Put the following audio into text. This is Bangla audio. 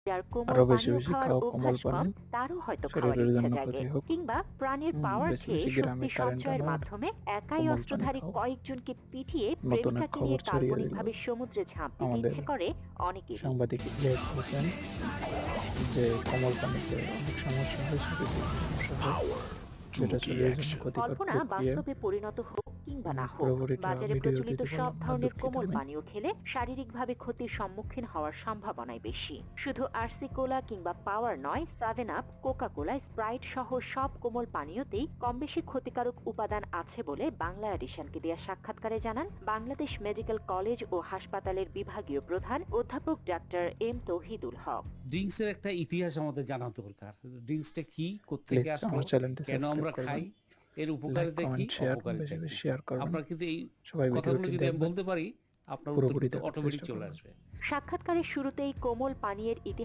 যার কোমল আরো বেশি পানীয় বেশি খাওয়ার খাও কোমল অভ্যাস কম, পানি, তারও হয়তো খাওয়ার শরীরের ইচ্ছা জন্য জাগে। ক্ষতি হোক। কিংবা প্রাণীর পাওয়ার বেশি খেয়ে বেশি শক্তি গ্রামে কারেন্ট সঞ্চয়ের আনার মাধ্যমে একাই কোমল পানি অস্ত্রধারী খাও। কয়েকজনকে পিটিয়ে নতুন এক প্রেমিকাকে খবর নিয়ে ছড়িয়ে দিল কাল্পনিকভাবে সমুদ্রে ঝাঁপ দিতে আমাদের ইচ্ছে করে অনেকেরই। সাংবাদিক ইলিয়াস হোসেন, যে কোমল পানিতে অনেক সমস্যা হয়, শারীরিক সমস্যা হয়, যেটা শরীরের জন্য ক্ষতিকর কল্পনা প্রক্রিয়া। বাস্তবে পরিণত হোক কিংবা না হোক, পুরোপুরি বাজারে ভিডিও প্রচলিত দিতে সব পারলাম না, ধরনের দুঃখিত কোমল আমি। পানীয় খেলে শারীরিকভাবে ক্ষতির সম্মুখীন হওয়ার সম্ভাবনাই বেশি। শুধু আরসি কোলা কিংবা পাওয়ার নয়, 7 আপ, কোকা কোলা, স্প্রাইট সহ সব কোমল পানীয়তেই কম বেশি ক্ষতিকারক উপাদান আছে বলে বাংলা এডিশনকে দেয়া সাক্ষাৎকারে জানান বাংলাদেশ মেডিকেল কলেজ ও হাসপাতালের বিভাগীয় প্রধান অধ্যাপক ডাক্তার এম তৌহিদুল হক। ড্রিঙ্কসের একটা ইতিহাস আমাদের জানা দরকার। ড্রিঙ্কসটা কি, কোত্থেকে প্লিজ আসলো, আমার চ্যানেলটি কেন সাবস্ক্রাইব আমরা করবেন, খাই, এর লাইক উপকারিতা কি, কমেন্ট শেয়ার অপকারিতা বেশি কি। বেশি শেয়ার করবেন। আপনার কিন্তু এই সবাই কথাগুলো ভিডিওটি যদি আমি দেখবেন, বলতে পারি, আপনার উত্তর পুরোপুরি কিন্তু দেখার অটোমেটিক চেষ্টা চলে করবেন। আসবে। সাক্ষাৎকারের শুরুতেই কোমল পানীয়ের ইতিহাস